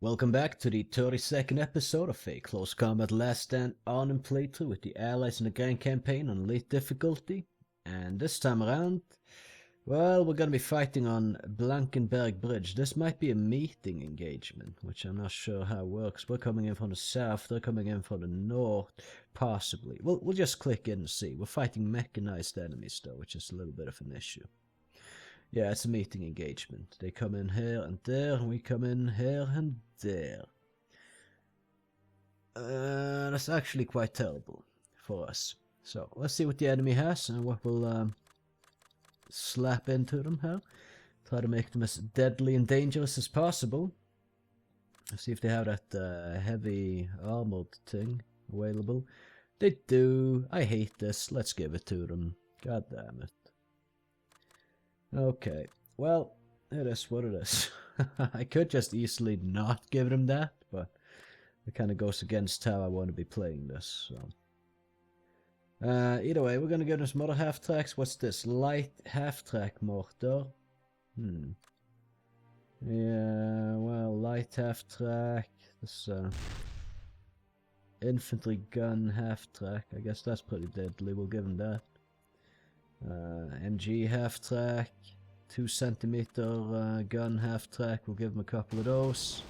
Welcome back to the 32nd episode of a close combat last stand Arnhem playthrough with the allies in the Grand Campaign on elite difficulty. And this time around, well, we're gonna be fighting on Blankenberg Bridge. This might be a meeting engagement, which I'm not sure how it works. We're coming in from the south, they're coming in from the north, possibly. We'll just click in and see. We're fighting mechanized enemies though, which is a little bit of an issue. Yeah, it's a meeting engagement. They come in here and there, and we come in here and there. That's actually quite terrible for us. So, let's see what the enemy has and what we'll slap into them here. Try to make them as deadly and dangerous as possible. Let's see if they have that heavy armored thing available. They do. I hate this. Let's give it to them. God damn it. Okay, well, it is what it is. I could just easily not give them that, but it kind of goes against how I want to be playing this, so. Either way, we're going to give them some other half-tracks. What's this? Light half-track mortar. Yeah, well, light half-track. This, infantry gun half-track. I guess that's pretty deadly. We'll give them that. MG half-track, 2 centimeter gun half-track, we'll give them a couple of those.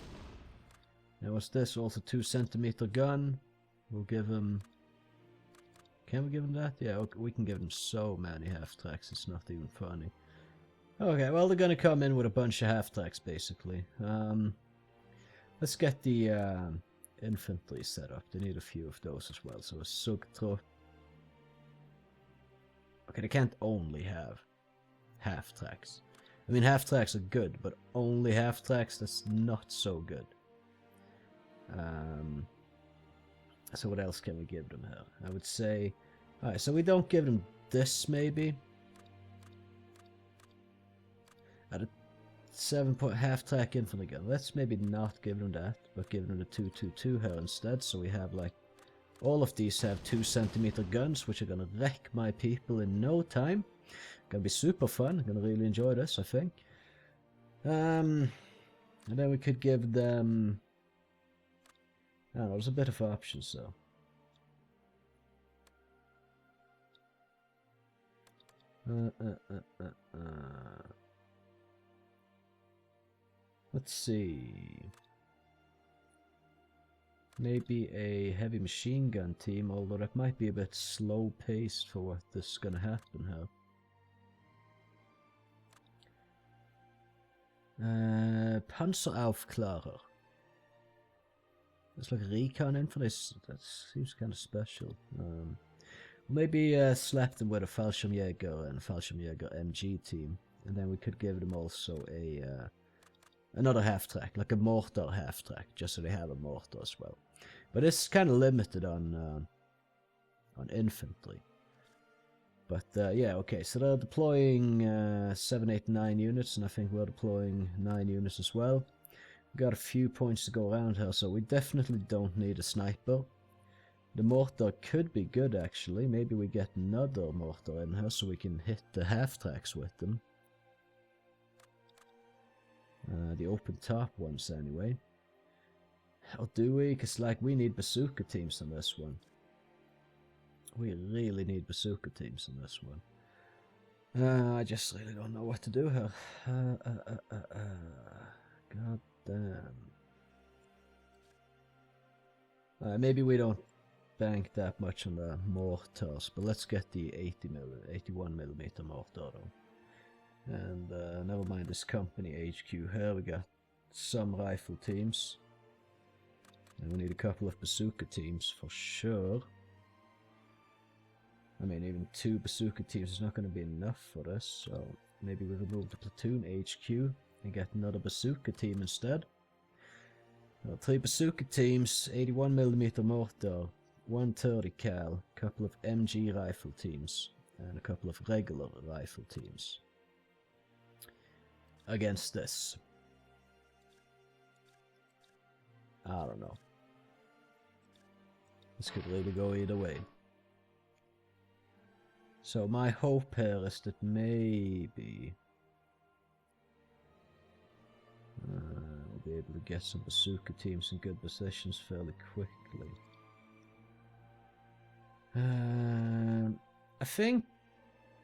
Now what's this? Also 2 centimeter gun, we'll give them... Can we give them that? Yeah, okay, we can give them so many half-tracks, it's not even funny. Okay, well they're gonna come in with a bunch of half-tracks basically. Let's get the infantry set up, they need a few of those as well, so a Sugtrupp. Okay, they can't only have half-tracks. I mean, half-tracks are good, but only half-tracks, that's not so good. So what else can we give them here? I would say... Alright, so we don't give them this, maybe. At a 7-point half-track infantry gun. Let's maybe not give them that, but give them the 222 here instead, so we have, like... All of these have 2 centimeter guns, which are gonna wreck my people in no time. Gonna be super fun. Gonna really enjoy this, I think. And then we could give them... I don't know, there's a bit of options though. Let's see... Maybe a heavy machine gun team, although that might be a bit slow paced for what this is gonna happen here. Panzeraufklarer. There's like a recon in for this. That seems kind of special. Maybe slap them with a Fallschirmjäger and Fallschirmjäger MG team, and then we could give them also a another half-track, like a mortar half-track, just so they have a mortar as well. But it's kind of limited on infantry. But yeah, okay, so they're deploying 7, 8, 9 units, and I think we're deploying 9 units as well. We've got a few points to go around here, so we definitely don't need a sniper. The mortar could be good, actually. Maybe we get another mortar in here, so we can hit the half-tracks with them. The open top ones anyway. Or do we? Because like we need bazooka teams on this one. We really need bazooka teams on this one. I just really don't know what to do here. God damn. Maybe we don't bank that much on the mortars, but let's get the 81mm mortar though. And never mind this company HQ here, we got some rifle teams. And we need a couple of bazooka teams for sure. I mean, even 2 bazooka teams is not going to be enough for this, so maybe we remove the platoon HQ and get another bazooka team instead. 3 bazooka teams, 81mm mortar, 130 cal, couple of MG rifle teams, and a couple of regular rifle teams. Against this. I don't know. This could really go either way. So my hope here is that maybe we'll be able to get some bazooka teams in good positions fairly quickly. I think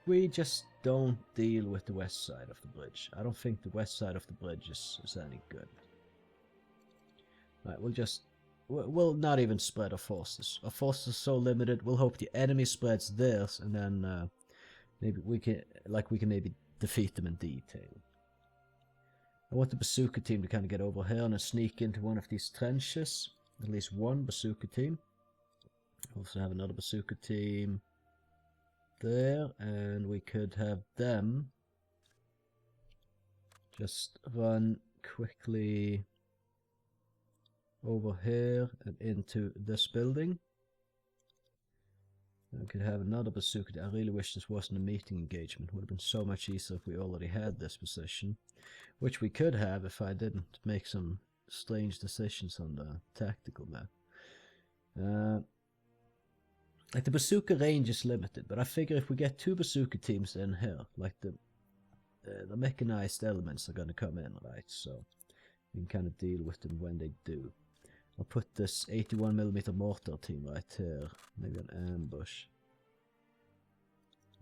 we just don't deal with the west side of the bridge. I don't think the west side of the bridge is any good. Right, we'll not even spread our forces. Our forces are so limited. We'll hope the enemy spreads theirs, and then maybe we can maybe defeat them in detail. I want the bazooka team to kind of get over here and sneak into one of these trenches. At least one bazooka team. Also have another bazooka team there, and we could have them just run quickly over here and into this building. And we could have another bazooka. I really wish this wasn't a meeting engagement. It would have been so much easier if we already had this position, which we could have if I didn't make some strange decisions on the tactical map. Like the bazooka range is limited, but I figure if we get 2 bazooka teams in here, like the mechanized elements are going to come in, right? So we can kind of deal with them when they do. I'll put this 81mm mortar team right here, maybe an ambush.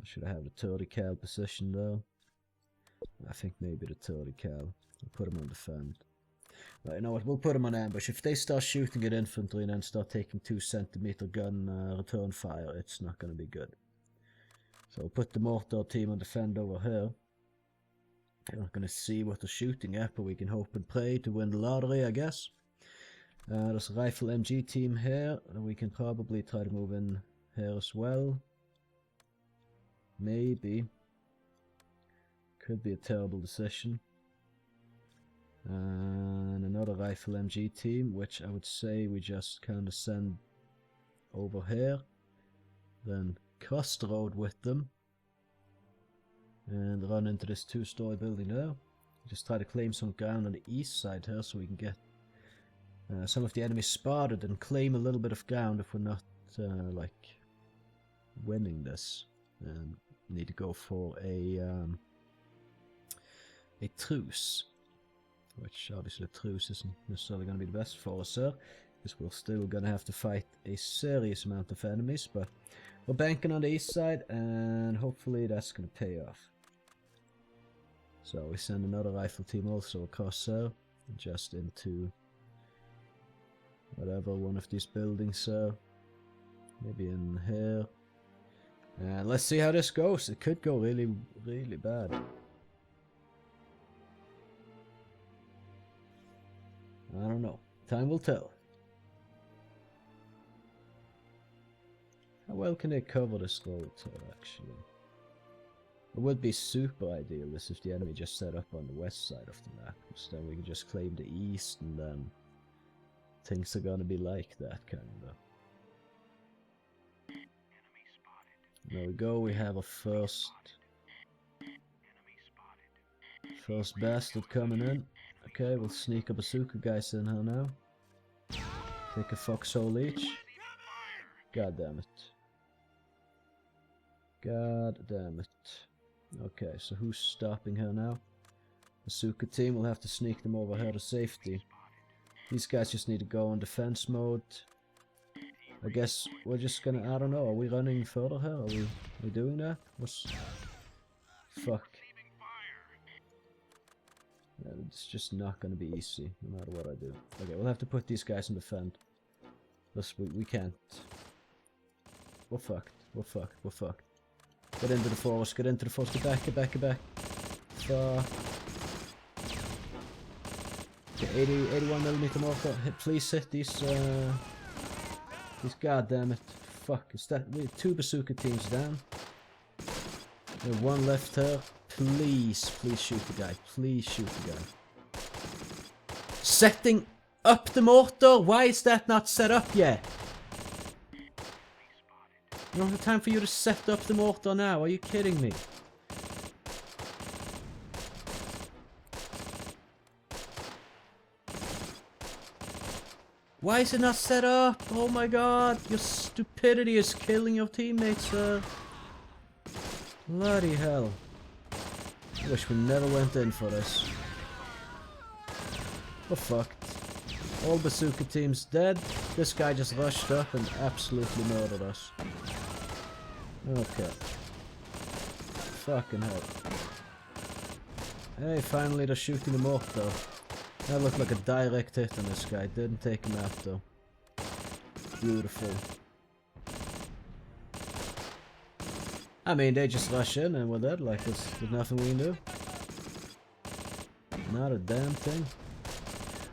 Should I have the 30 cal position though? I think maybe the 30 cal. I'll put them on defend. Right, you know what, we'll put them on ambush. If they start shooting at infantry and then start taking 2cm gun return fire, it's not going to be good. So we'll put the mortar team on defend over here. We're not going to see what they're shooting at, but we can hope and pray to win the lottery, I guess. There's a rifle MG team here, and we can probably try to move in here as well. Maybe. Could be a terrible decision. And another rifle MG team, which I would say we just kind of send over here. Then cross the road with them. And run into this 2-story building there. Just try to claim some ground on the east side here so we can get some of the enemy spotted and claim a little bit of ground if we're not like winning this. And need to go for a truce, which obviously a truce isn't necessarily going to be the best for us, sir, because we're still going to have to fight a serious amount of enemies. But we're banking on the east side, and hopefully that's going to pay off. So we send another rifle team also across there, just into whatever one of these buildings, sir. Maybe in here. And let's see how this goes. It could go really, really bad. I don't know. Time will tell. How well can they cover this road, actually? It would be super ideal this if the enemy just set up on the west side of the map, because then we can just claim the east, and then things are gonna be like that, kinda. There we go, we have a first bastard coming in. Okay, we'll sneak a bazooka guys in here now. Take a foxhole each. God damn it. God damn it. Okay, so who's stopping her now? Bazooka team, we'll have to sneak them over here to safety. These guys just need to go in defense mode. I guess we're just gonna, I don't know, are we running further here? Are we doing that? What's... Fuck. Yeah, it's just not gonna be easy, no matter what I do. Okay, we'll have to put these guys in defend. Plus, we can't. We're fucked. We're fucked. We're fucked. Get into the forest. Get into the forest. Get back. Get back. Get back. Fuck. Okay, 81mm mortar. Please hit these goddammit. Fuck. Is that... We have 2 bazooka teams down. We have 1 left here. Please shoot the guy. Please shoot the guy. Setting up the mortar? Why is that not set up yet? I don't have time for you to set up the mortar now. Are you kidding me? Why is it not set up? Oh my god. Your stupidity is killing your teammates, sir. Bloody hell. I wish we never went in for this. We're fucked. All bazooka teams dead. This guy just rushed up and absolutely murdered us. Okay. Fucking hell. Hey, finally they're shooting him off though. That looked like a direct hit on this guy. Didn't take him out though. Beautiful. I mean, they just rush in and we're dead like this. There's nothing we can do. Not a damn thing.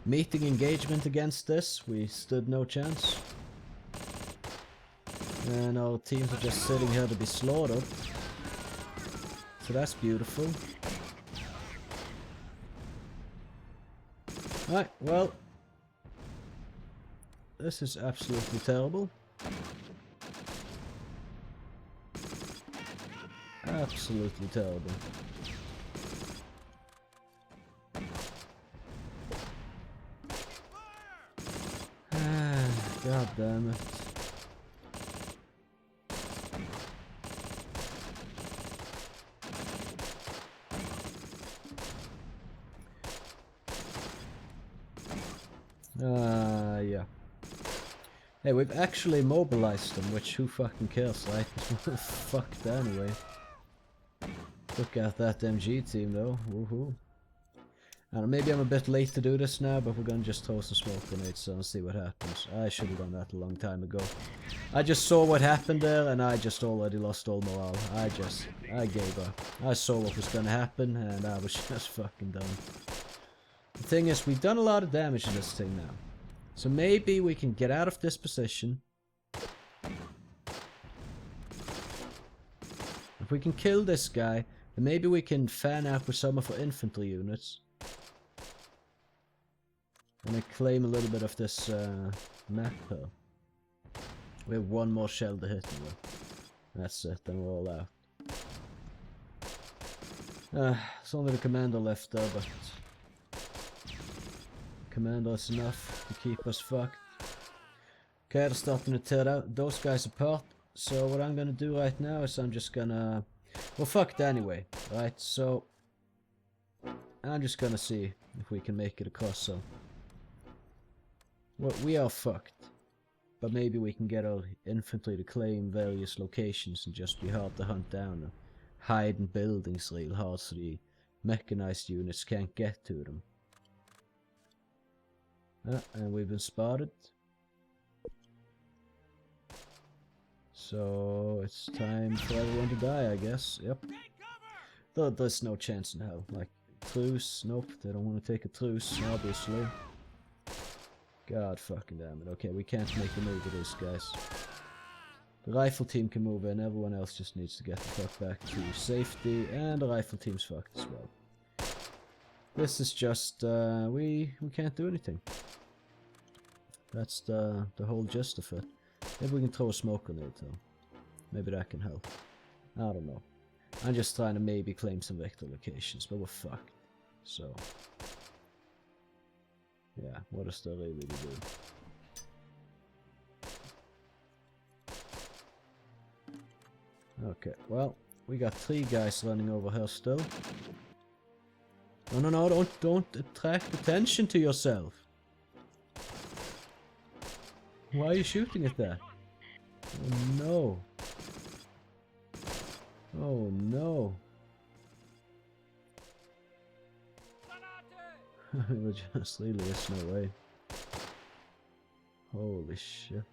Meeting engagement against this, we stood no chance. And our teams are just sitting here to be slaughtered. So that's beautiful. Right, well. This is absolutely terrible. Absolutely terrible. God damn it. Yeah. Hey, we've actually mobilized them, which who fucking cares, right? We're fucked anyway. Look at that MG team though, woohoo. Maybe I'm a bit late to do this now, but we're gonna just throw some smoke grenades and see what happens. I should have done that a long time ago. I just saw what happened there and I just already lost all morale. I gave up. I saw what was gonna happen and I was just fucking done. The thing is, we've done a lot of damage to this thing now. So maybe we can get out of this position. If we can kill this guy, then maybe we can fan out with some of our infantry units. And I claim a little bit of this map here. We have one more shell to hit them with. That's it, then we're all out. There's only the commander left there, but... Commander is enough to keep us fucked. Okay, they're starting to tear those guys apart. So what I'm gonna do right now is I'm just gonna... We're fucked anyway, right? So... I'm just gonna see if we can make it across, so... Well, we are fucked. But maybe we can get our infantry to claim various locations and just be hard to hunt down and hide in buildings real hard so the mechanized units can't get to them. And we've been spotted. So it's time for everyone to die, I guess. Yep. There's no chance in hell. Like, truce? Nope, they don't want to take a truce, obviously. God fucking damn it. Okay, we can't make a move with these guys. The rifle team can move in, everyone else just needs to get the fuck back to safety, and the rifle team's fucked as well. This is just, we can't do anything. That's the whole gist of it. Maybe we can throw a smoke grenade though. Maybe that can help. I don't know. I'm just trying to maybe claim some vector locations, but we're fucked. So... yeah, what is there really to do? Okay, well, we got 3 guys running over here still. No, don't attract attention to yourself. Why are you shooting at that? Oh no. Oh no. We're just really, there's no way. Holy shit.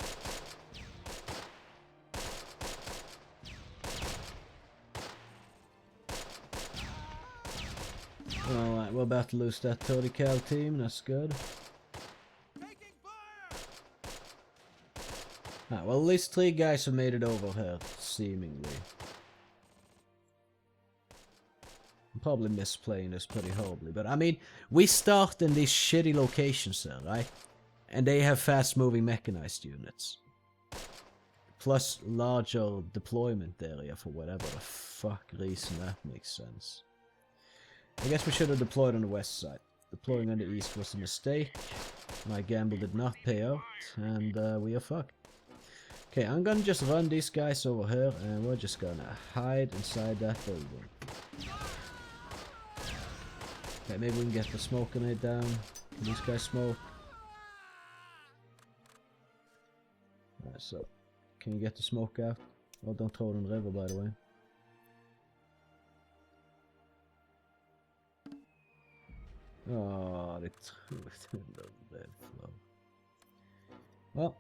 Alright, we're about to lose that 30 cal team, that's good. Alright, well at least 3 guys have made it over here, seemingly. I'm probably misplaying this pretty horribly, but I mean, we start in these shitty locations there, right? And they have fast moving mechanized units. Plus larger deployment area for whatever the fuck reason that makes sense. I guess we should have deployed on the west side. Deploying on the east was a mistake. My gamble did not pay out, and we are fucked. Okay, I'm gonna just run these guys over here, and we're just gonna hide inside that building. Okay, maybe we can get the smoke grenade down. These guys smoke. Alright, so can you get the smoke out? Oh, don't throw it in the river, by the way. Oh, they threw it in the red flow. Well.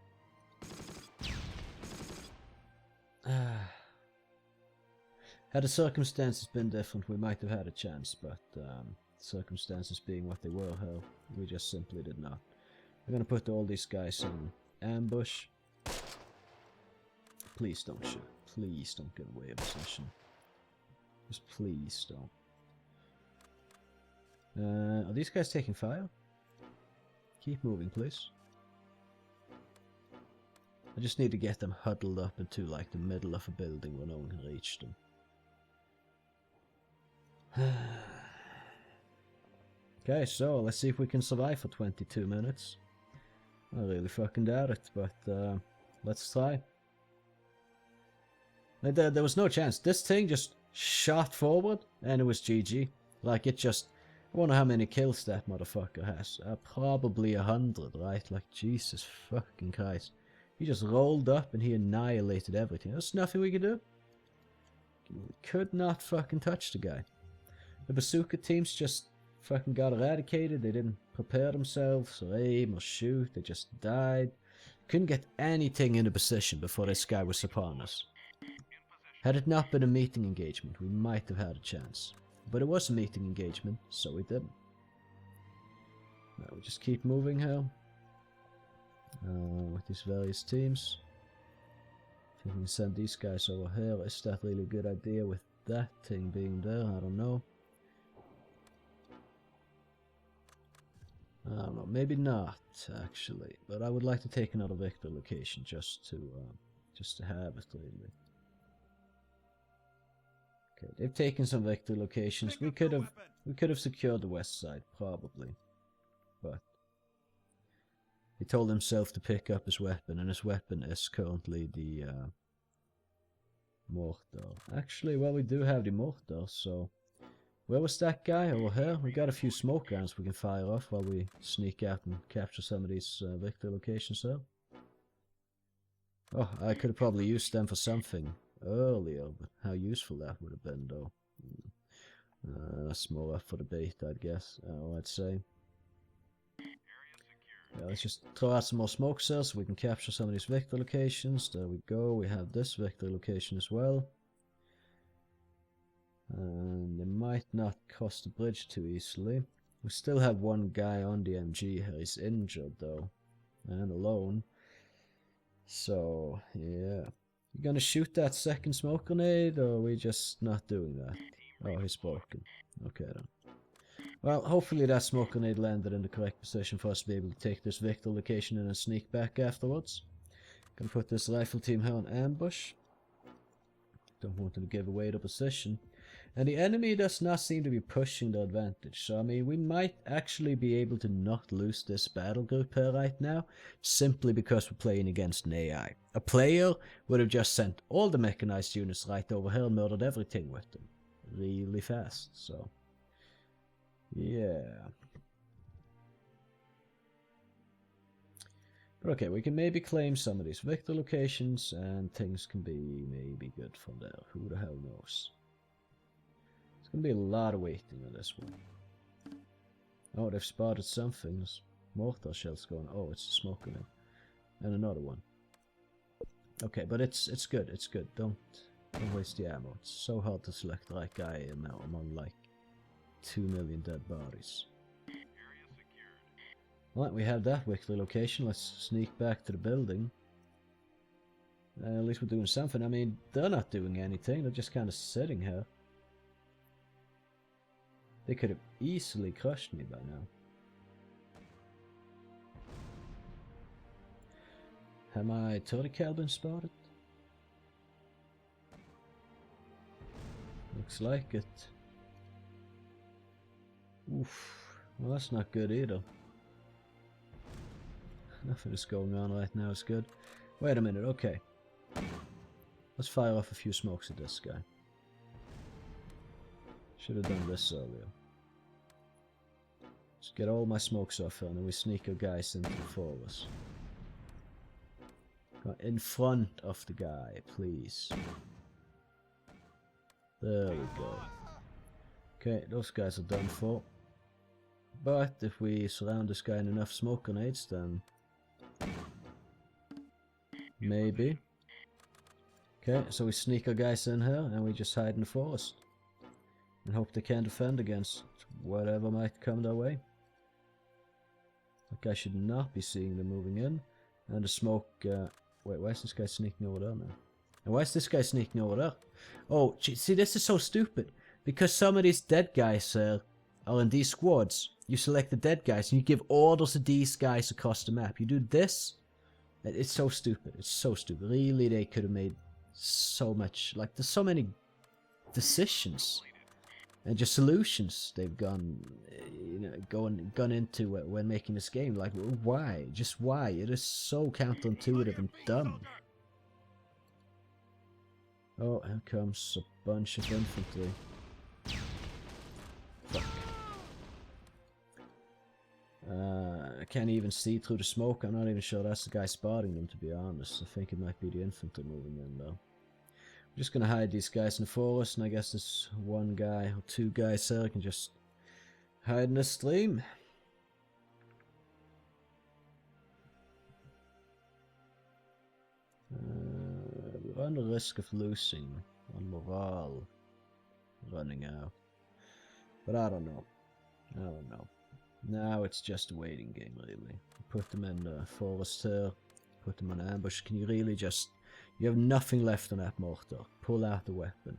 Had the circumstances been different, we might have had a chance, but circumstances being what they were, hell, we just simply did not. We're gonna put all these guys in ambush. Please don't shoot. Please don't get away of position. Just please don't. Are these guys taking fire? Keep moving, please. I just need to get them huddled up into like the middle of a building where no one can reach them. Okay, so let's see if we can survive for 22 minutes. I really fucking doubt it, but let's try. There was no chance. This thing just shot forward and it was GG. Like it just... I wonder how many kills that motherfucker has. Probably 100, right? Like Jesus fucking Christ. He just rolled up and he annihilated everything. There's nothing we could do. We could not fucking touch the guy. The bazooka teams just fucking got eradicated. They didn't prepare themselves or aim or shoot. They just died. Couldn't get anything into position before this guy was upon us. Had it not been a meeting engagement, we might have had a chance. But it was a meeting engagement, so we didn't. Now we just keep moving here. With these various teams. If we can send these guys over here, is that really a good idea with that thing being there? I don't know. I don't know, maybe not actually, but I would like to take another Victor location just to have it really. Okay, they've taken some Victor locations. We could have secured the west side probably, but he told himself to pick up his weapon, and his weapon is currently the mortar. Actually, well, we do have the mortar, so where was that guy? Over here? We got a few smoke rounds we can fire off while we sneak out and capture some of these Victor locations there. Oh, I could have probably used them for something earlier, but how useful that would have been though. That's more up for debate, I'd guess, I'd say. Yeah, let's just throw out some more smoke cells so we can capture some of these Victor locations. There we go, we have this Victor location as well. And they might not cross the bridge too easily. We still have one guy on the MG here. He's injured though, and alone. So yeah, you gonna shoot that second smoke grenade, or are we just not doing that? Oh, he's broken. Okay then. Well, hopefully that smoke grenade landed in the correct position for us to be able to take this Victor location and then sneak back afterwards. Gonna put this rifle team here on ambush. Don't want them to give away the position. And the enemy does not seem to be pushing their advantage, so I mean we might actually be able to not lose this battle group here right now, simply because we're playing against an AI. A player would have just sent all the mechanized units right over here and murdered everything with them. Really fast, so... yeah. But okay, we can maybe claim some of these Victor locations, and things can be maybe good from there. Who the hell knows? Gonna be a lot of waiting on this one. Oh, they've spotted something. There's mortar shells going. Oh, it's a smoke grenade. And another one. Okay, but it's good. It's good. Don't waste the ammo. It's so hard to select the right guy now among like 2 million dead bodies. Right, we have that Victor location. Let's sneak back to the building. At least we're doing something. I mean, they're not doing anything. They're just kind of sitting here. They could have easily crushed me by now. Have my turret been spotted? Looks like it. Oof. Well, that's not good either. Nothing is going on right now is good. Wait a minute, okay. Let's fire off a few smokes at this guy. Should have done this earlier. Just get all my smokes off her, and then we sneak our guys into the forest. In front of the guy, please. There we go. Okay, those guys are done for. But if we surround this guy in enough smoke grenades, then maybe. Okay, so we sneak our guys in here and we just hide in the forest. And hope they can defend against whatever might come their way. That guy should not be seeing them moving in. And the smoke... wait, why is this guy sneaking over there now? And why is this guy sneaking over there? Oh, gee, see, this is so stupid. Because some of these dead guys are in these squads. You select the dead guys and you give orders to these guys across the map. You do this. It's so stupid. It's so stupid. Really, they could have made so much... Like, there's so many decisions and just solutions they've gone into when making this game. Like, why? Just why? It is so counterintuitive and dumb. Oh, here comes a bunch of infantry. Fuck. I can't even see through the smoke. I'm not even sure that's the guy spotting them, to be honest. I think it might be the infantry moving in, though. I'm just gonna hide these guys in the forest, and I guess this one guy or two guys there can just hide in the stream. We run the risk of losing on morale running out. But I don't know. I don't know. Now it's just a waiting game, really. Put them in the forest here. Put them on ambush. Can you really just... You have nothing left on that mortar. Pull out the weapon.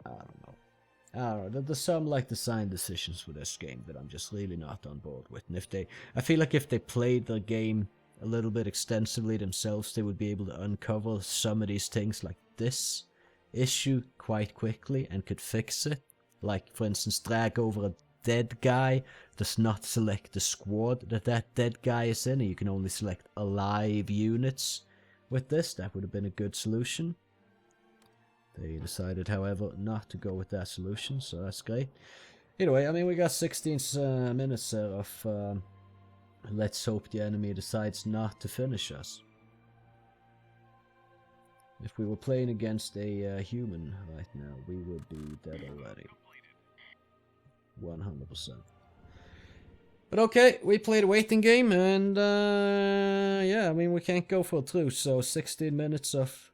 I don't know. I don't know. There's some like design decisions for this game that I'm just really not on board with. And if they... I feel like if they played the game a little bit extensively themselves, they would be able to uncover some of these things like this issue quite quickly and could fix it. Like, for instance, drag over a dead guy does not select the squad that dead guy is in, and you can only select alive units with this. That would have been a good solution. They decided, however, not to go with that solution, so that's great. Anyway, I mean, we got 16 minutes there of let's hope the enemy decides not to finish us. If we were playing against a human right now, we would be dead already. 100%. But okay, we played a waiting game, and yeah, I mean, we can't go for a truce, so 16 minutes of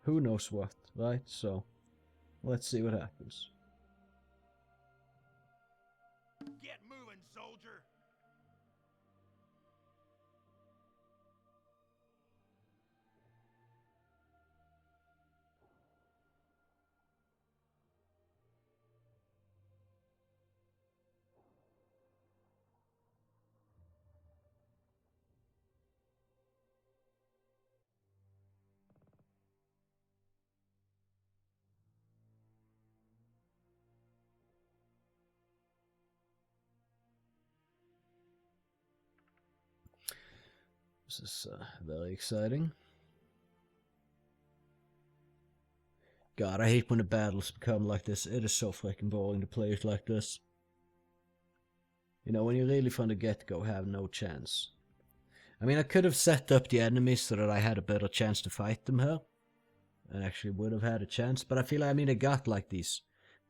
who knows what, right? So, let's see what happens. Get moving, soldier! This is very exciting. God, I hate when the battles become like this. It is so freaking boring to play it like this. You know, when you really from the get-go have no chance. I mean, I could have set up the enemies so that I had a better chance to fight them here. And actually would have had a chance. But I feel like, I mean, they got like these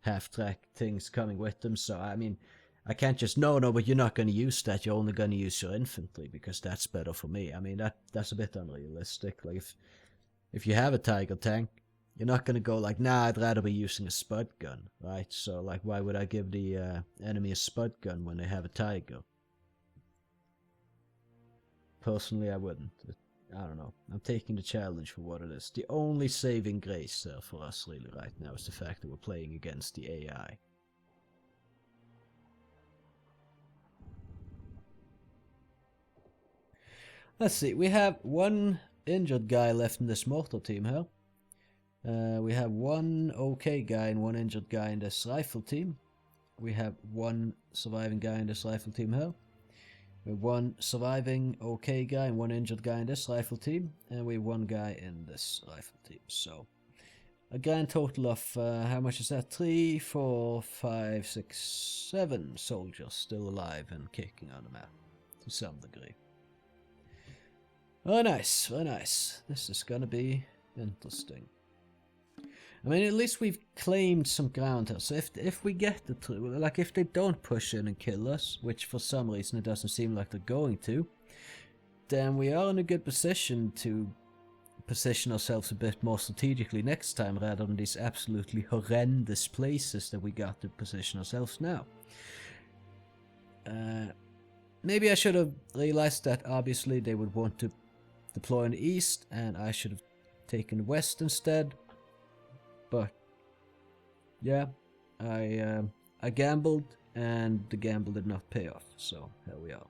half-track things coming with them. So, I mean, I can't just, no, but you're not going to use that. You're only going to use your infantry because that's better for me. I mean, that's a bit unrealistic. Like, if you have a Tiger tank, you're not going to go like, nah, I'd rather be using a Spud gun, right? So, like, why would I give the enemy a Spud gun when they have a Tiger? Personally, I wouldn't. I don't know. I'm taking the challenge for what it is. The only saving grace for us really right now is the fact that we're playing against the AI. Let's see, we have one injured guy left in this mortar team here. We have one okay guy and one injured guy in this rifle team. We have one surviving guy in this rifle team here. We have one surviving okay guy and one injured guy in this rifle team. And we have one guy in this rifle team. So, a grand total of, how much is that? 3, 4, 5, 6, 7 soldiers still alive and kicking on the map, to some degree. Oh, nice, very nice. This is gonna be interesting. I mean, at least we've claimed some ground here, so if we get the through, like if they don't push in and kill us, which for some reason it doesn't seem like they're going to, then we are in a good position to position ourselves a bit more strategically next time, rather than these absolutely horrendous places that we got to position ourselves now. Maybe I should have realized that obviously they would want to deploy in the east, and I should have taken west instead. But yeah, I gambled, and the gamble did not pay off, so here we are.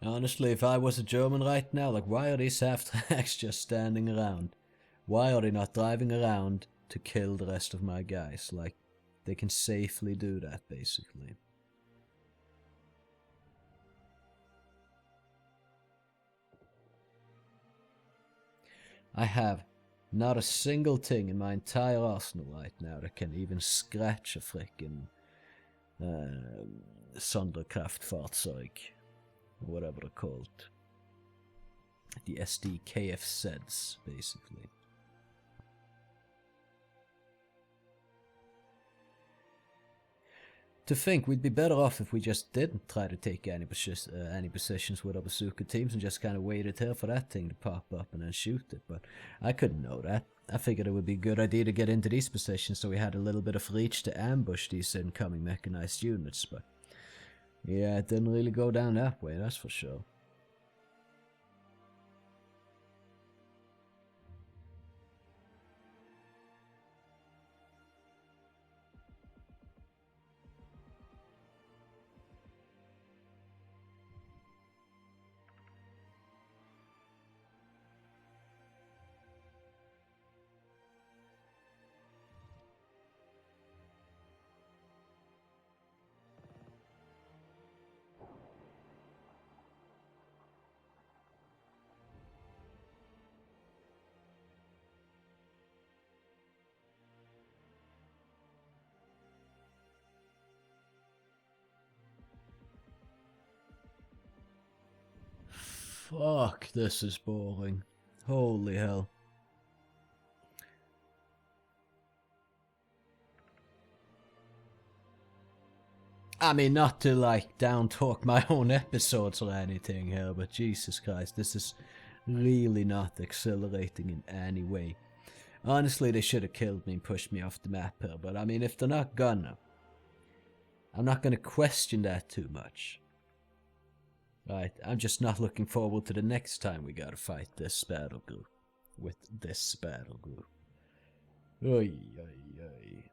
Honestly, if I was a German right now, like, why are these half-tracks just standing around? Why are they not driving around to kill the rest of my guys? Like, they can safely do that, basically. I have not a single thing in my entire arsenal right now that can even scratch a frickin' Sonderkraftfahrzeug. Whatever they're called. The SDKFZs, basically. To think we'd be better off if we just didn't try to take any positions with our bazooka teams and just kind of waited here for that thing to pop up and then shoot it, but I couldn't know that. I figured it would be a good idea to get into these positions so we had a little bit of reach to ambush these incoming mechanized units, but yeah, it didn't really go down that way, that's for sure. Fuck, this is boring. Holy hell. I mean, not to like down talk my own episodes or anything here, but Jesus Christ, this is really not exhilarating in any way. Honestly, they should have killed me and pushed me off the map here, but I mean, if they're not gonna, I'm not gonna question that too much. Right, I'm just not looking forward to the next time we gotta fight this battle group. With this battle group. Oy, oy, oy.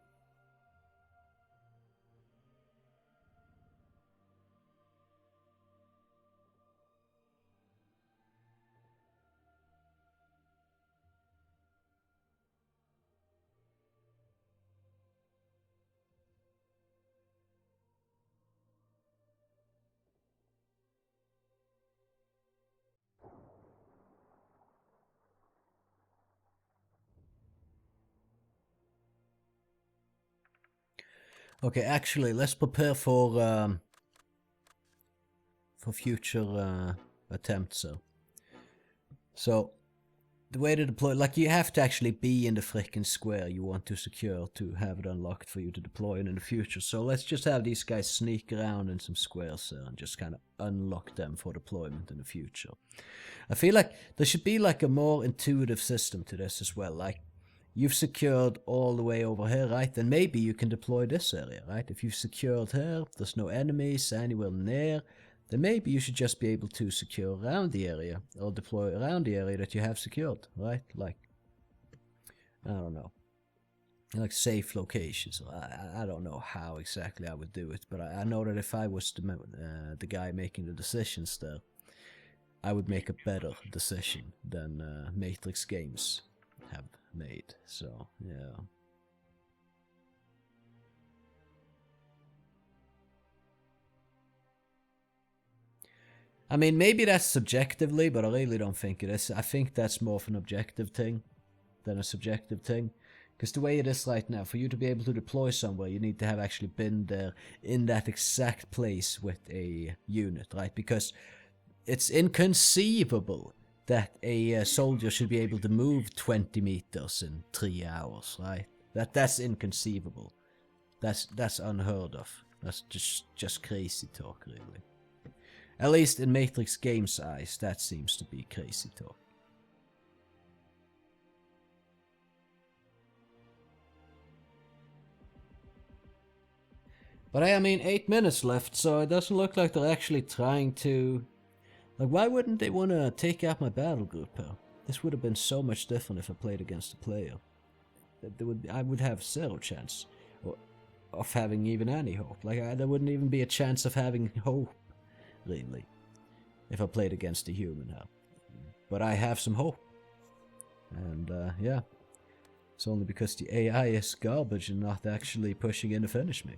Okay, actually, let's prepare for future attempts. So, the way to deploy, like, you have to actually be in the frickin' square you want to secure to have it unlocked for you to deploy in the future. So let's just have these guys sneak around in some squares and just kind of unlock them for deployment in the future. I feel like there should be like a more intuitive system to this as well. Like, you've secured all the way over here, right? Then maybe you can deploy this area, right? If you've secured here, there's no enemies anywhere near, then maybe you should just be able to secure around the area, or deploy around the area that you have secured, right? Like, I don't know, like safe locations. I don't know how exactly I would do it, but I know that if I was the guy making the decisions there, I would make a better decision than Matrix Games have made. So yeah. I mean, maybe that's subjectively, but I really don't think it is. I think that's more of an objective thing than a subjective thing. Because the way it is right now, for you to be able to deploy somewhere, you need to have actually been there in that exact place with a unit, right? Because it's inconceivable that a soldier should be able to move 20 meters in 3 hours, right? That's inconceivable. That's unheard of. That's just crazy talk, really. At least in Matrix Games' eyes, that seems to be crazy talk. But I mean, 8 minutes left, so it doesn't look like they're actually trying to... Like, why wouldn't they want to take out my battle group here? This would have been so much different if I played against a player. I would have zero chance of having even any hope. Like, there wouldn't even be a chance of having hope, really, if I played against a human now. But I have some hope. And, yeah. It's only because the AI is garbage and not actually pushing in to finish me.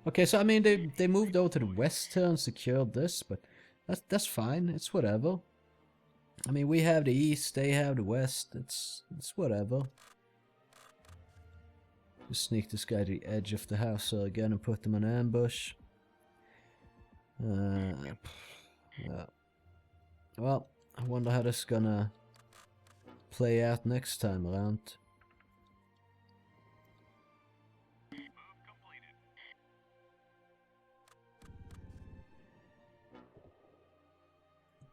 Okay, so I mean, they moved over to the west here and secured this, but that's fine. It's whatever. I mean, we have the east, they have the west. It's whatever. Just sneak this guy to the edge of the house here again and put them in ambush. Yeah. Well, I wonder how this is gonna play out next time around.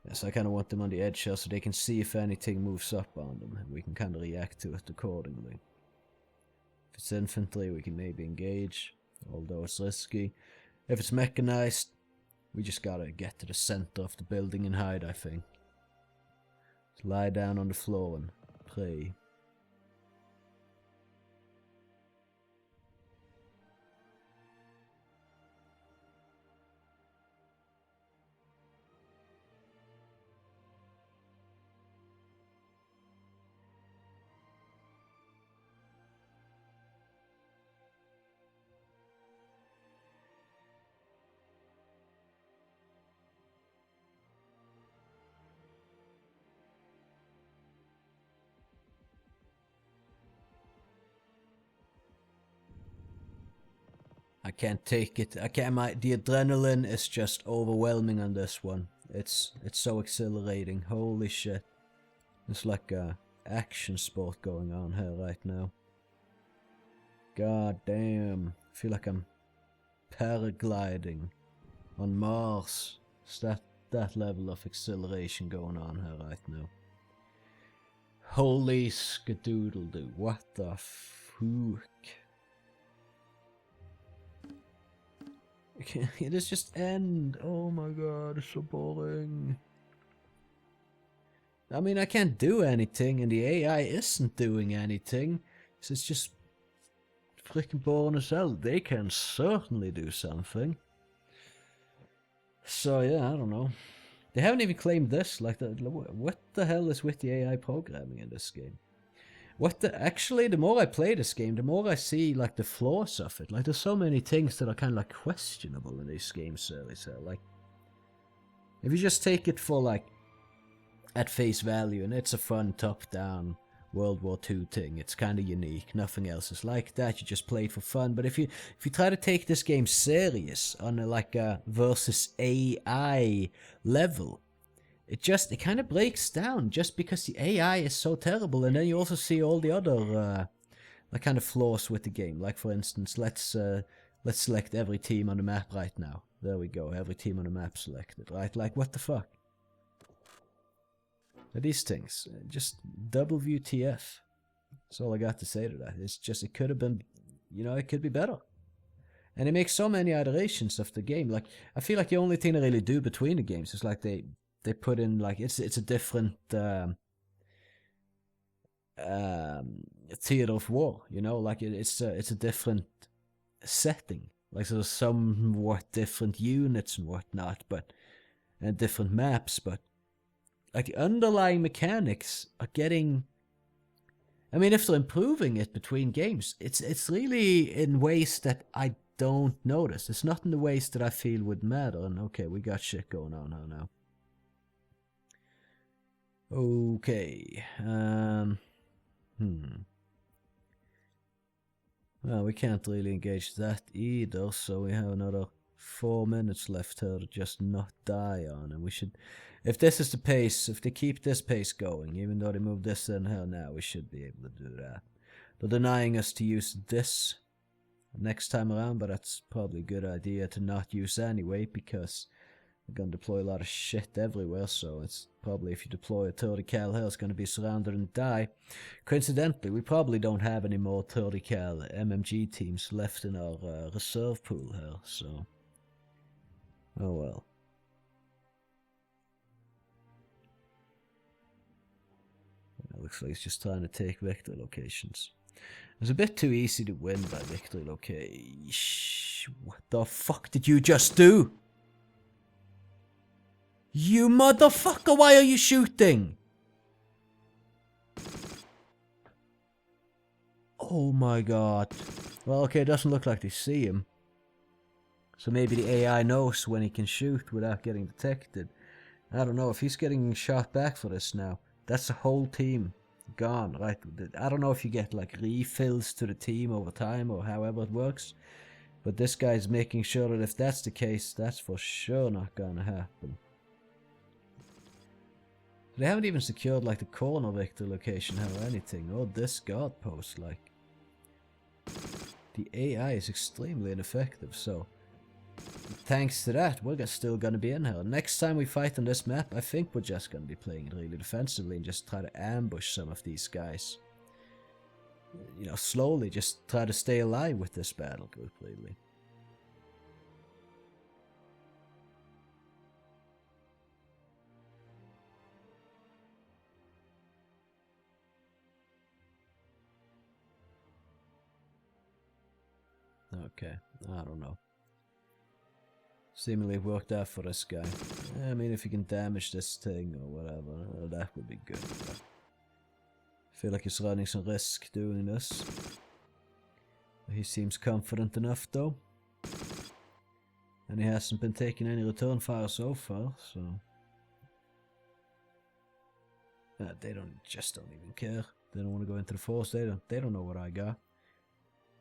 Yes, I kind of want them on the edge here so they can see if anything moves up on them, and we can kind of react to it accordingly. If it's infantry, we can maybe engage, although it's risky. If it's mechanized, we just gotta get to the center of the building and hide, I think. Just lie down on the floor and pray. I can't take it. The adrenaline is just overwhelming on this one. It's so exhilarating. Holy shit. It's like a action sport going on here right now. God damn. I feel like I'm paragliding on Mars. It's that level of exhilaration going on here right now. Holy skadoodle-doo. What the fuck? Can this just end? Oh my god, it's so boring. I mean, I can't do anything, and the AI isn't doing anything. So it's just freaking boring as hell. They can certainly do something. So yeah, I don't know. They haven't even claimed this. Like, what the hell is with the AI programming in this game? Actually, the more I play this game, the more I see, like, the flaws of it. Like, there's so many things that are kind of, like, questionable in this game series. Like, if you just take it for, like, at face value, and it's a fun top-down World War II thing, it's kind of unique. Nothing else is like that. You just play it for fun. But if you try to take this game serious on a versus AI level, it kind of breaks down just because the AI is so terrible, and then you also see all the other like kind of flaws with the game. Like, for instance, let's select every team on the map right now. There we go, every team on the map selected, right? Like, what the fuck? These things, just WTF. That's all I got to say to that. It's just, it could have been, it could be better. And they make so many iterations of the game. Like, I feel like the only thing they really do between the games is like they put in like it's a different theater of war, you know, like it's a different setting. Like there's somewhat different units and whatnot, but and different maps, but like the underlying mechanics are getting. I mean, if they're improving it between games, it's really in ways that I don't notice. It's not in the ways that I feel would matter. And okay, we got shit going on now. Okay. Well, we can't really engage that either, so we have another 4 minutes left here to just not die on, and we should, if this is the pace, if they keep this pace going, even though they move this in here now, we should be able to do that. They're denying us to use this next time around, but that's probably a good idea to not use anyway, because we're going to deploy a lot of shit everywhere, so it's probably, if you deploy a 30 cal here, it's going to be surrounded and die. Coincidentally, we probably don't have any more 30 cal MMG teams left in our reserve pool here, so oh well. It looks like he's just trying to take victory locations. It's a bit too easy to win by victory location. What the fuck did you just do? You motherfucker, why are you shooting? Oh my god. Well, okay, it doesn't look like they see him. So maybe the AI knows when he can shoot without getting detected. I don't know, if he's getting shot back for this now, that's the whole team gone, right? I don't know if you get like refills to the team over time or however it works. But this guy's making sure that if that's the case, that's for sure not gonna happen. They haven't even secured like the corner victory location or anything, or this guard post, like. The AI is extremely ineffective, so thanks to that, we're still gonna be in here. Next time we fight on this map, I think we're just gonna be playing it really defensively and just try to ambush some of these guys. You know, slowly just try to stay alive with this battle group, really. Okay, I don't know. Seemingly worked out for this guy. I mean, if he can damage this thing or whatever, that would be good. But I feel like he's running some risk doing this. He seems confident enough though. And he hasn't been taking any return fire so far, so... they just don't even care. They don't want to go into the force, they don't know what I got.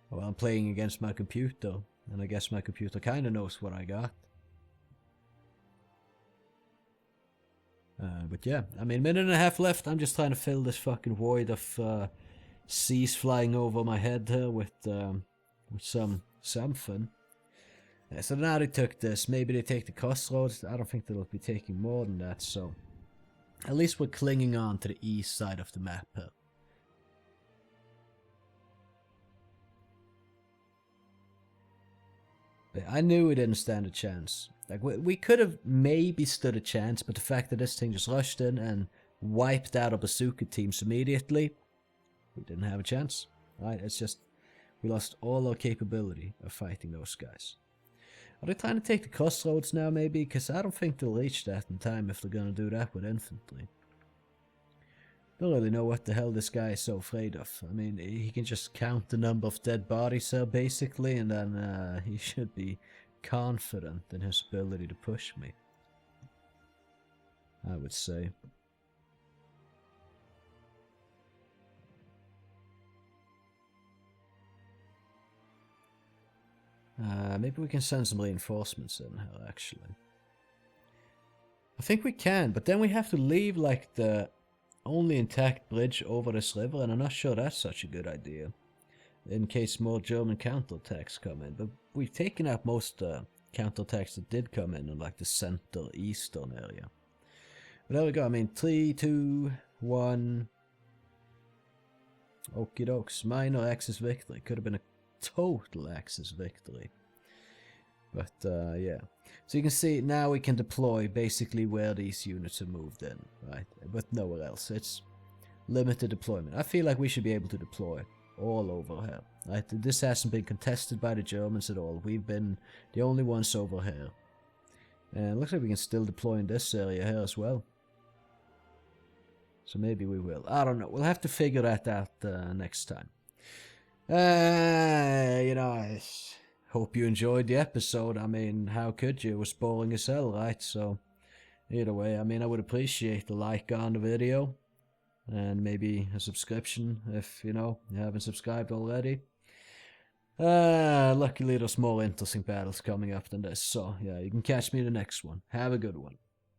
Well, I'm playing against my computer, and I guess my computer kinda knows what I got. But yeah, I mean, minute and a half left. I'm just trying to fill this fucking void of seas flying over my head here with something. So now they took this. Maybe they take the crossroads. I don't think they'll be taking more than that. So at least we're clinging on to the east side of the map here. I knew we didn't stand a chance. Like, we could have maybe stood a chance, but the fact that this thing just rushed in and wiped out our bazooka teams immediately, we didn't have a chance. Right? It's just, we lost all our capability of fighting those guys. Are they trying to take the crossroads now, maybe? Because I don't think they'll reach that in time if they're going to do that with infantry. Don't really know what the hell this guy is so afraid of. I mean, he can just count the number of dead bodies here, basically, and then he should be confident in his ability to push me, I would say. Maybe we can send some reinforcements in here, actually. I think we can, but then we have to leave, like, the only intact bridge over this river, and I'm not sure that's such a good idea. In case more German counterattacks come in. But we've taken out most counterattacks that did come in like the center-eastern area. But there we go. I mean, 3, 2, 1. Okie dokes. Minor Axis victory. Could have been a total Axis victory. But yeah, so you can see now we can deploy basically where these units have moved in, right? But nowhere else. It's limited deployment. I feel like we should be able to deploy all over here, right? This hasn't been contested by the Germans at all. We've been the only ones over here. And it looks like we can still deploy in this area here as well. So maybe we will. I don't know. We'll have to figure that out next time. You know, I hope you enjoyed the episode. I mean, how could you? It was boring as hell, right? So, either way, I mean, I would appreciate a like on the video. And maybe a subscription if, you know, you haven't subscribed already. Luckily there's more interesting battles coming up than this. So, yeah, you can catch me in the next one. Have a good one.